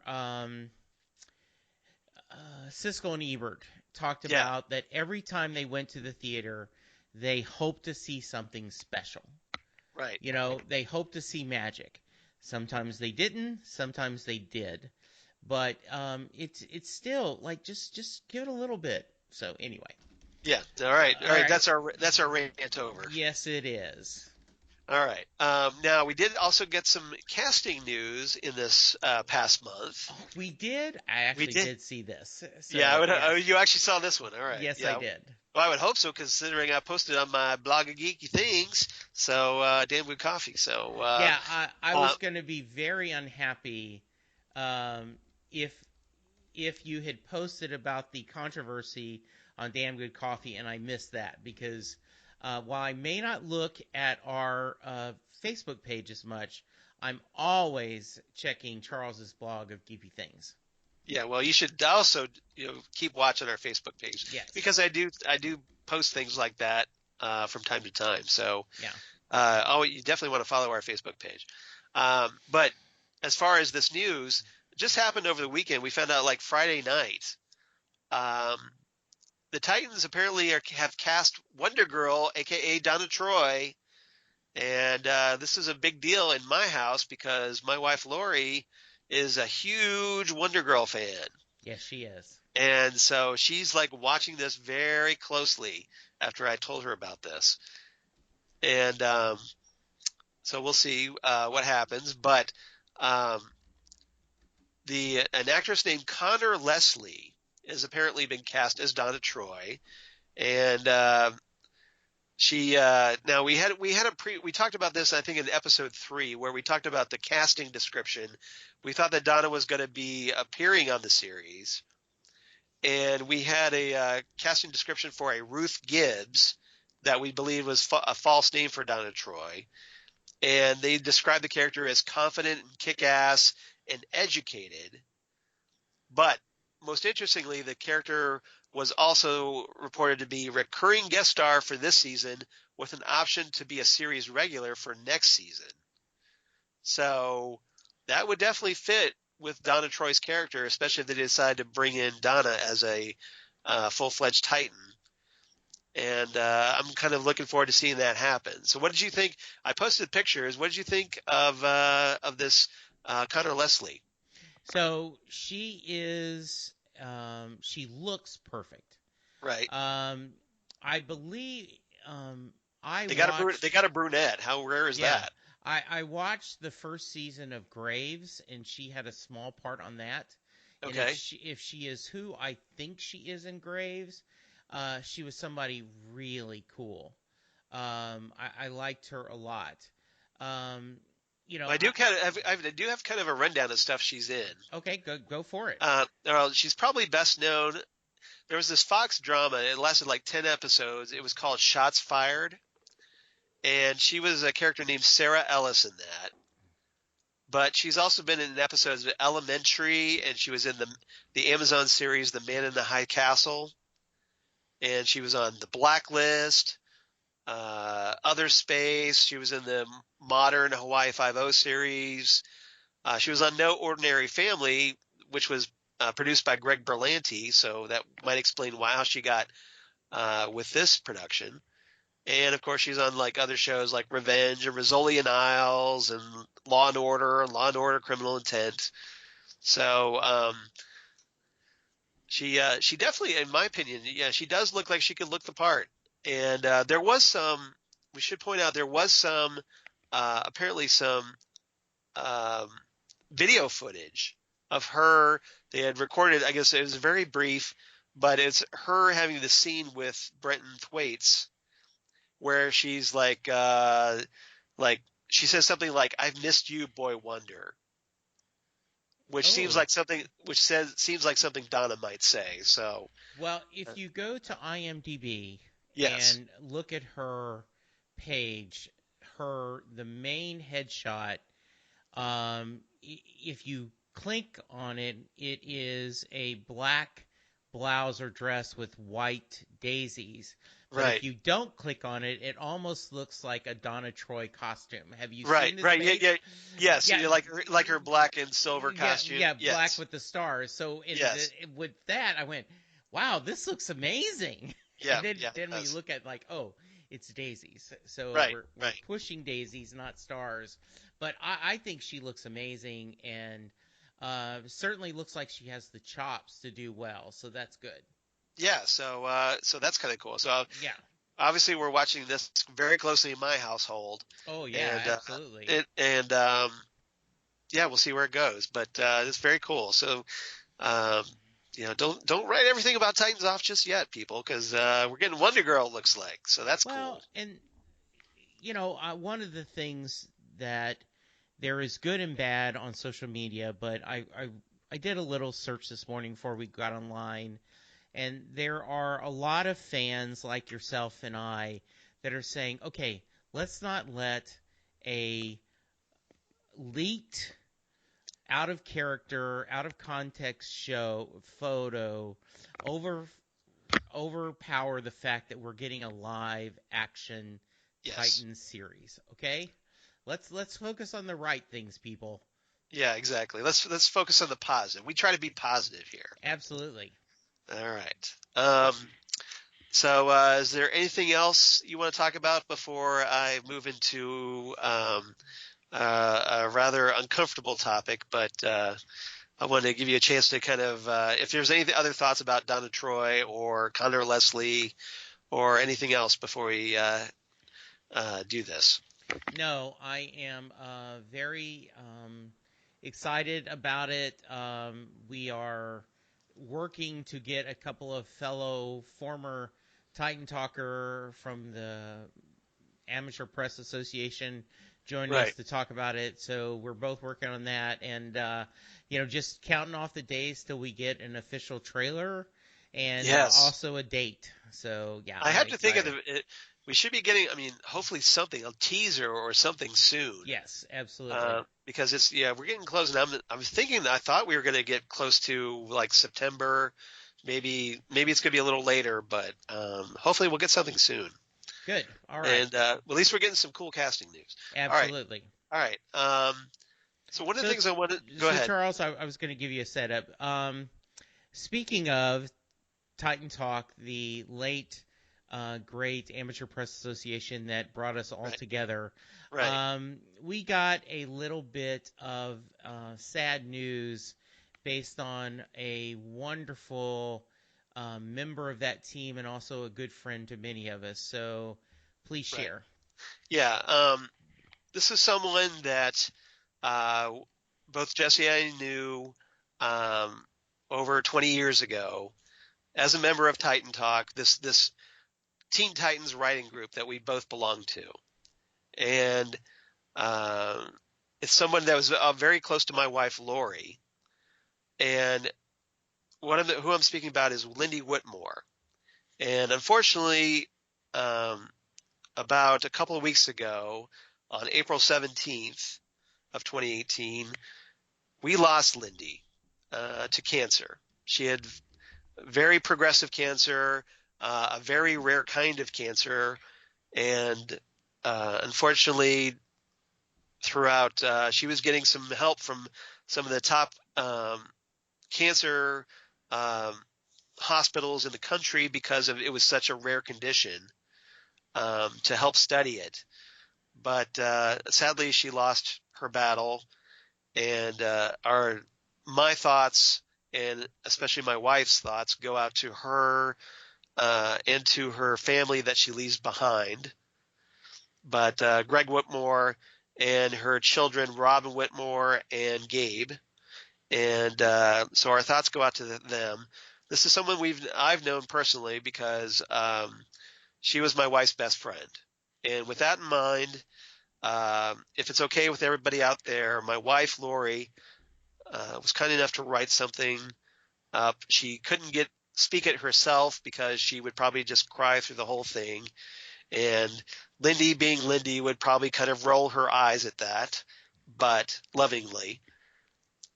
Siskel and Ebert talked Yeah. about that every time they went to the theater, they hoped to see something special. Right. They hoped to see magic. Sometimes they didn't, sometimes they did. But it's still like just give it a little bit. So anyway, Yeah. All right. All all right. right. That's our rant over. Yes, it is. All right. Now we did also get some casting news in this past month. Oh, we did. I We actually did. did see this. Yeah. So Oh, yes, you actually saw this one. All right. yes, I Yeah. did. Well, I would hope so, considering I posted on my blog of geeky things. So damn good coffee. So Yeah, I uh, was going to be very unhappy um, if you had posted about the controversy on Damn Good Coffee and I missed that because while I may not look at our Facebook page as much, I'm always checking Charles's blog of Geeky Things. yeah. Well, you should also keep watching our Facebook page Yes. because I do post things like that from time to time. So Yeah. you definitely want to follow our Facebook page. But as far as this news, it just happened over the weekend. We found out like Friday night. Um, the Titans apparently have cast Wonder Girl, aka Donna Troy, and this is a big deal in my house because my wife Lori is a huge Wonder Girl fan, Yes, she is. and so she's like watching this very closely after I told her about this, and so we'll see what happens. But um, an actress named Connor Leslie has apparently been cast as Donna Troy, and she now we talked about this I think in episode 3 where we talked about the casting description. We thought that Donna was going to be appearing on the series, and we had a casting description for a Ruth Gibbs that we believe was a false name for Donna Troy, and they described the character as confident and kick-ass and educated. But most interestingly, the character was also reported to be a recurring guest star for this season with an option to be a series regular for next season. So that would definitely fit with Donna Troy's character, especially if they decide to bring in Donna as a full-fledged Titan. and I'm kind of looking forward to seeing that happen. So, what did you think? I posted pictures. What did you think of this Connor Leslie? So she looks perfect. Right. Um, I believe um, I They watched. got a brunette. How rare is Yeah, that? I watched the first season of Graves, and she had a small part on that. And Okay. if she is who I think she is in Graves, she was somebody really cool. I liked her a lot. Um, you know, Well, I do have kind of a rundown of stuff she's in. okay, go for it. Well, she's probably best known. There was this Fox drama. It lasted like 10 episodes. It was called Shots Fired, and she was a character named Sarah Ellis in that. But she's also been in episodes of Elementary, and she was in the Amazon series The Man in the High Castle, and she was on The Blacklist, Other Space. She was in the modern Hawaii Five-O series. She was on No Ordinary Family, which was produced by Greg Berlanti, so that might explain how she got with this production. And of course, she's on like other shows like Revenge and Rizzoli and Isles and Law and Order and Law and Order Criminal Intent. So she definitely, in my opinion, yeah, she does look like she could look the part. And there was some. We should point out there was some apparently some um, video footage of her. They had recorded. I guess it was very brief, but it's her having the scene with Brenton Thwaites where she's like she says something like "I've missed you, boy wonder," Oh, which seems like something Donna might say. So well, uh, if you go to IMDb yes, and look at her page, the main headshot, if you click on it, it is a black blouse or dress with white daisies. But if right, you don't click on it, it almost looks like a Donna Troy costume. Have you right, seen this right, yeah, page? yeah, yes, Yeah, like her black and silver yeah, costume. yeah, black Yes, with the stars. So yes, with that, I went, "Wow, this looks amazing." And yeah, yeah, it then we does. look at like, "Oh, it's daisies." So Right, we're right. pushing daisies, not stars. But I think she looks amazing, and certainly looks like she has the chops to do well. So that's good. Yeah, so that's kind of cool. So Yeah. obviously we're watching this very closely in my household, Oh yeah, and absolutely. it and yeah, we'll see where it goes. But it's very cool. So um, don't write everything about Titans off just yet, people, because we're getting Wonder Girl. It looks like so that's Well, cool. and one of the things that there is good and bad on social media, but I did a little search this morning before we got online, and there are a lot of fans like yourself and I that are saying, okay, let's not let a leaked, out of character, out of context photo over overpower the fact that we're getting a live action Yes. Titan series. Okay, let's focus on the right things, people. Yeah, exactly. Let's focus on the positive. We try to be positive here. Absolutely. All right. So, is there anything else you want to talk about before I move into a rather uncomfortable topic? But I wanted to give you a chance to kind of, if there's any other thoughts about Donna Troy or Condor Leslie or anything else before we do this. No, I am very excited about it. We are working to get a couple of fellow former Titan Talker from the Amateur Press Association joining us Right. to talk about it. So we're both working on that, and just counting off the days till we get an official trailer and Yes. also a date. So yeah, I I'm have to think of excited. we should be getting, I mean, hopefully something, a teaser or something soon. Yes, absolutely. Because we're getting close, and I'm thinking that I thought we were going to get close to like September, maybe it's going to be a little later, but hopefully we'll get something soon. Good. All right. And at least we're getting some cool casting news. All right, Absolutely. all right. So one of the So, things I want to go so ahead. Charles, I was going to give you a setup. Speaking of Titan Talk, the late great Amateur Press Association that brought us all Right. together. Right. We got a little bit of sad news based on a wonderful member of that team and also a good friend to many of us. So please Right. share. Yeah. This is someone that uh, both Jesse and I knew um, over 20 years ago as a member of Titan Talk, this Teen Titans writing group that we both belong to. And um, it's someone that was very close to my wife, Lori. And who I'm speaking about is Lindy Whitmore. And unfortunately, um, about a couple of weeks ago, on April 17th of 2018, we lost Lindy to cancer. She had very progressive cancer, a very rare kind of cancer, and unfortunately, throughout, she was getting some help from some of the top cancer um, hospitals in the country because of it was such a rare condition to help study it. But sadly, she lost her battle, and my thoughts and especially my wife's thoughts go out to her and to her family that she leaves behind. But Greg Whitmore and her children, Robin Whitmore and Gabe, and so our thoughts go out to them. This is someone I've known personally because she was my wife's best friend. And with that in mind, if it's okay with everybody out there, my wife Lori was kind enough to write something up. She couldn't speak it herself because she would probably just cry through the whole thing. And Lindy, being Lindy, would probably kind of roll her eyes at that, but lovingly.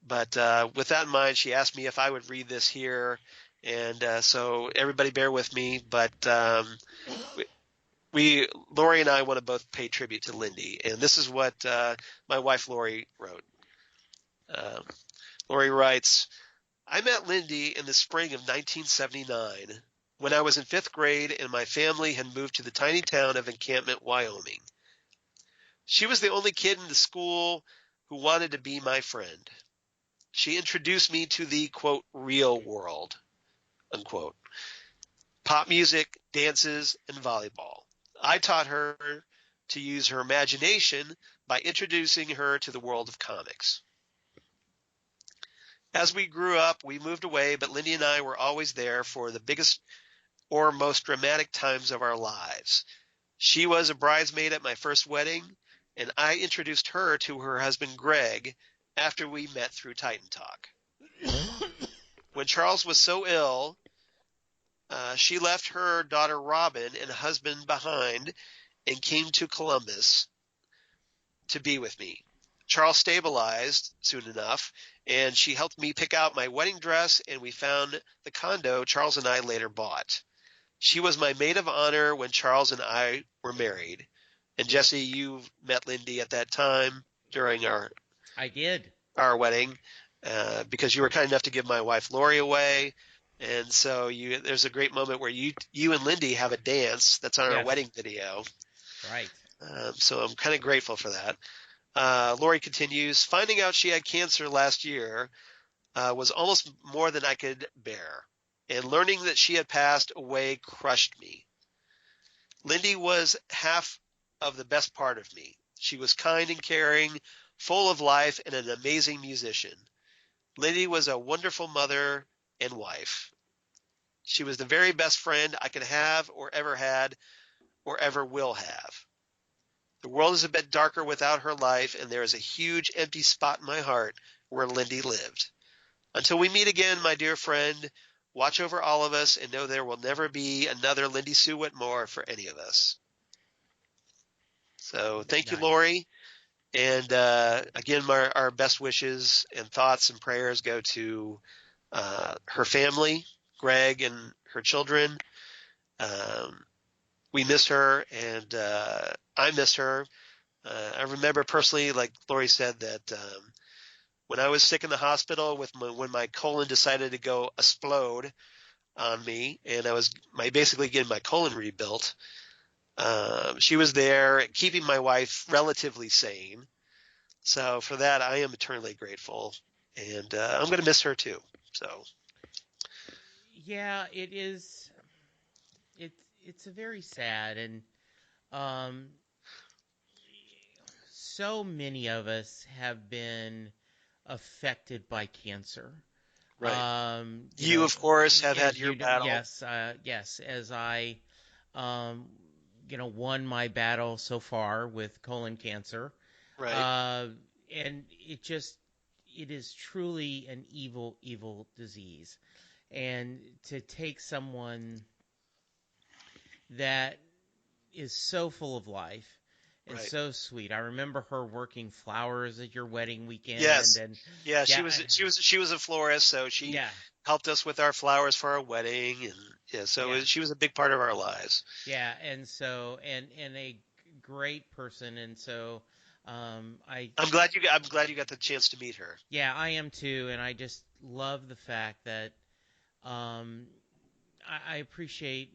But with that in mind, she asked me if I would read this here. And so everybody bear with me. But Lori and I want to both pay tribute to Lindy. And this is what my wife Lori wrote. Um, Lori writes, I met Lindy in the spring of 1979 when I was in fifth grade and my family had moved to the tiny town of Encampment, Wyoming. She was the only kid in the school who wanted to be my friend. She introduced me to the, quote, real world, unquote. Pop music, dances, and volleyball. I taught her to use her imagination by introducing her to the world of comics. As we grew up, we moved away, but Lindy and I were always there for the biggest or most dramatic times of our lives. She was a bridesmaid at my first wedding, and I introduced her to her husband Greg after we met through Titan Talk. When Charles was so ill, she left her daughter Robin and husband behind and came to Columbus to be with me. Charles stabilized soon enough, and she helped me pick out my wedding dress, and we found the condo Charles and I later bought. She was my maid of honor when Charles and I were married. And Jesse, you met Lindy at that time during I did. our wedding because you were kind enough to give my wife Lori away. And so there's a great moment where you and Lindy have a dance that's on our Yes. wedding video. Right. So I'm kind of grateful for that. Lori continues, finding out she had cancer last year was almost more than I could bear. And learning that she had passed away crushed me. Lindy was half of the best part of me. She was kind and caring, full of life, and an amazing musician. Lindy was a wonderful mother and wife. She was the very best friend I could have or ever had or ever will have. The world is a bit darker without her life, and there is a huge empty spot in my heart where Lindy lived. Until we meet again, my dear friend, watch over all of us and know there will never be another Lindy Sue Whitmore for any of us. So thank you, Nice. Lori. And again, our best wishes and thoughts and prayers go to her family, Greg and her children. We miss her, and I miss her. I remember personally, like Lori said, that when I was sick in the hospital when my colon decided to go explode, on me, and I was basically getting my colon rebuilt. She was there keeping my wife relatively sane. So for that, I am eternally grateful, and I'm going to miss her too. So Yeah, it is. It's a very sad, and um, so many of us have been affected by cancer. right, You you know, of course have had as your you know, battle, yes, yes, as I, um, won my battle so far with colon cancer, right, uh, and it is truly an evil, evil disease, and to take someone that is so full of life and right. so sweet. I remember her working flowers at your wedding weekend, Yes, and yeah, yeah, she was a florist, so she yeah, helped us with our flowers for our wedding, and yeah, so yeah, she was a big part of our lives. yeah, and so and a great person, and so I I'm glad you got the chance to meet her. yeah, I am too, and I just love the fact that um I appreciate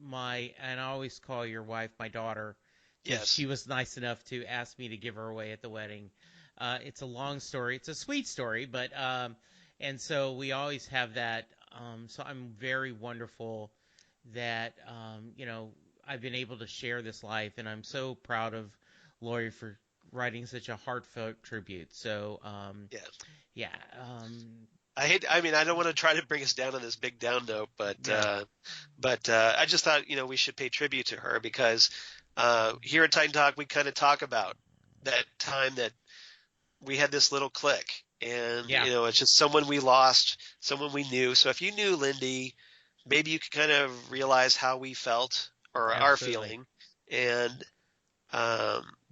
and I always call your wife my daughter because she Yes, was nice enough to ask me to give her away at the wedding. It's a long story. It's a sweet story, but and so we always have that. So I'm very wonderful that I've been able to share this life, and I'm so proud of Lori for writing such a heartfelt tribute. So yeah. yeah, I mean, I don't want to try to bring us down on this big down note, yeah, but I just thought, we should pay tribute to her because here at Titan Talk, we kind of talk about that time that we had this little click, and yeah, it's just someone we lost, someone we knew. So if you knew Lindy, maybe you could kind of realize how we felt or are absolutely, feeling, and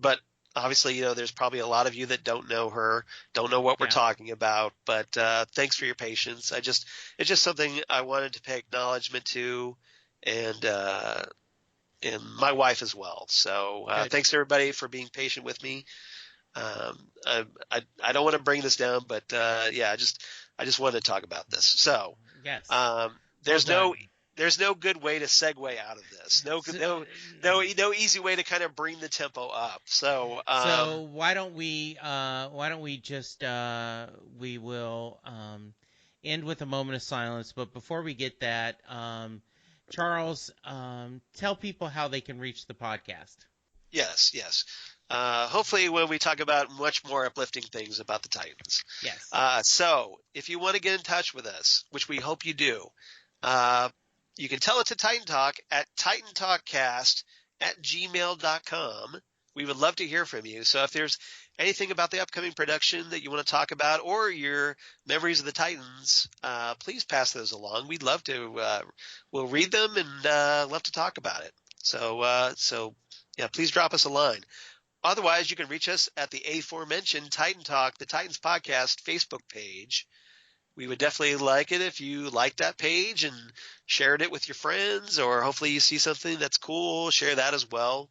but obviously, there's probably a lot of you that don't know her, don't know what we're yeah. talking about. But thanks for your patience. It's just something I wanted to pay acknowledgement to, and my wife as well. So Good. thanks everybody for being patient with me. I don't want to bring this down, but yeah, I just wanted to talk about this. So Yes. um, Well there's done. no there's no good way to segue out of this. So, No easy way to kind of bring the tempo up. So so why don't we just we will end with a moment of silence. But before we get that, Charles, tell people how they can reach the podcast. yes, yes. Hopefully, when we talk about much more uplifting things about the Titans. Yes. So if you want to get in touch with us, which we hope you do, uh, you can tell it to Titan Talk at titantalkcast@gmail.com. We would love to hear from you. So if there's anything about the upcoming production that you want to talk about or your memories of the Titans, please pass those along. We'd love to. We'll read them and love to talk about it. So yeah, please drop us a line. Otherwise, you can reach us at the aforementioned Titan Talk, the Titans Podcast Facebook page. We would definitely like it if you liked that page and shared it with your friends, or hopefully you see something that's cool, share that as well.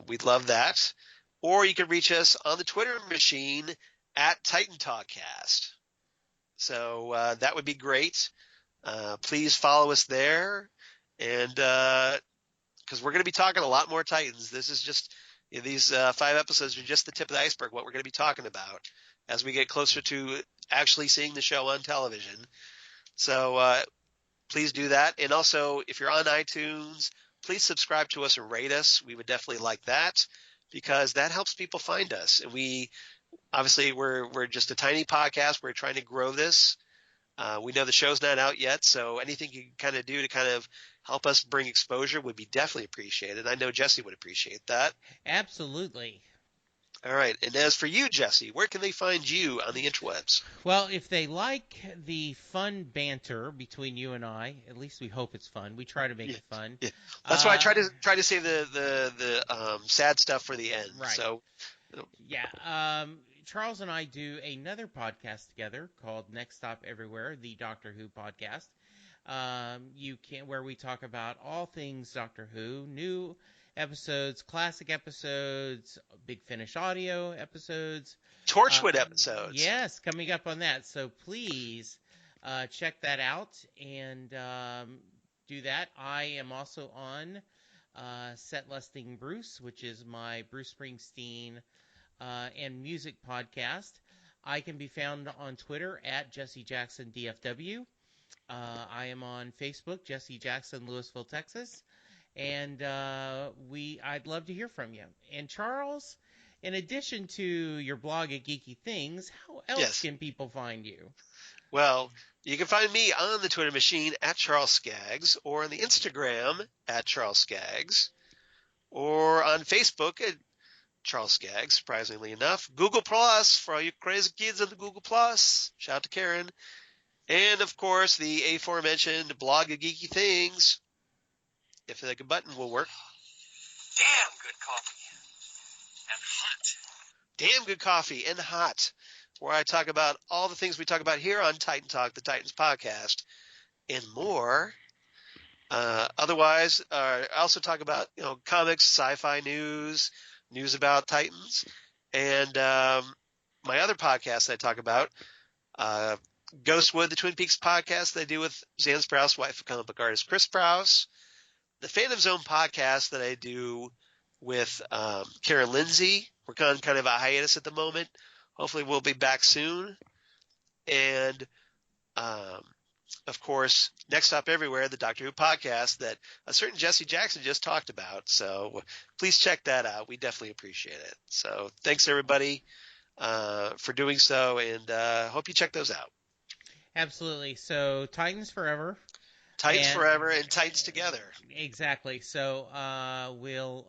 We'd love that. Or you can reach us on the Twitter machine at Titan Talkcast. So that would be great. Please follow us there, and because we're going to be talking a lot more Titans. This is just these 5 episodes are just the tip of the iceberg. What we're going to be talking about as we get closer to actually seeing the show on television. So please do that. And also, if you're on iTunes, please subscribe to us and rate us. We would definitely like that because that helps people find us. And we obviously we're just a tiny podcast. We're trying to grow this. We know the show's not out yet, so anything you can kind of do to kind of help us bring exposure would be definitely appreciated. I know Jesse would appreciate that. Absolutely. All right. And as for you, Jesse, where can they find you on the interwebs? Well, if they like the fun banter between you and I, at least we hope it's fun. We try to make Yeah, it fun. yeah. That's why I Uh, try to save the sad stuff for the end. right. So Yeah. Charles and I do another podcast together called Next Stop Everywhere, the Doctor Who podcast. You can where we talk about all things Doctor Who, new episodes, classic episodes, Big Finish audio episodes. Uh, Torchwood episodes. yes, coming up on that. So please check that out and do that. I am also on Set Lusting Bruce, which is my Bruce Springsteen and music podcast. I can be found on Twitter at Jesse Jackson DFW. I am on Facebook, Jesse Jackson, Louisville, Texas, and I'd love to hear from you. And Charles, in addition to your blog at Geeky Things, how else Yes. can people find you? Well, you can find me on the Twitter machine at Charles Skaggs, or on the Instagram at Charles Skaggs, or on Facebook at Charles Skaggs, surprisingly enough. Google Plus for all you crazy kids on the Google Plus. Shout out to Karen. And, of course, the aforementioned blog of Geeky Things. If the button will work. Damn good coffee. And hot. Damn good coffee and hot. Where I talk about all the things we talk about here on Titan Talk, the Titans podcast, and more. Otherwise, I also talk about comics, sci-fi news about Titans, and my other podcast I talk about, Ghostwood, the Twin Peaks podcast that I do with Zan Sprouse, wife of comic book artist Chris Sprouse, the Phantom Zone podcast that I do with Karen Lindsay. We're on kind of a hiatus at the moment. Hopefully we'll be back soon. And, of course, Next Stop Everywhere, the Doctor Who podcast that a certain Jesse Jackson just talked about. So please check that out. We definitely appreciate it. So thanks, everybody, for doing so, and hope you check those out. Absolutely. So Titans Forever. Titans Forever and Titans Together. Exactly. So we'll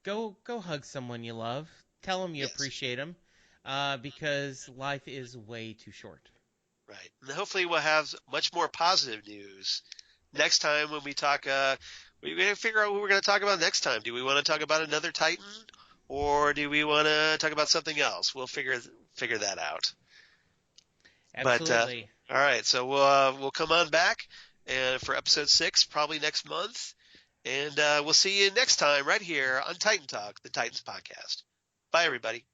go hug someone you love. Tell them you appreciate them, because life is way too short. Right. And hopefully we'll have much more positive news next time when we talk. We're going to figure out what we're going to talk about next time. Do we want to talk about another Titan, or do we want to talk about something else? We'll figure that out. Absolutely. But, all right. So we'll come on back and for episode 6, probably next month. And we'll see you next time right here on Titan Talk, the Titans podcast. Bye, everybody.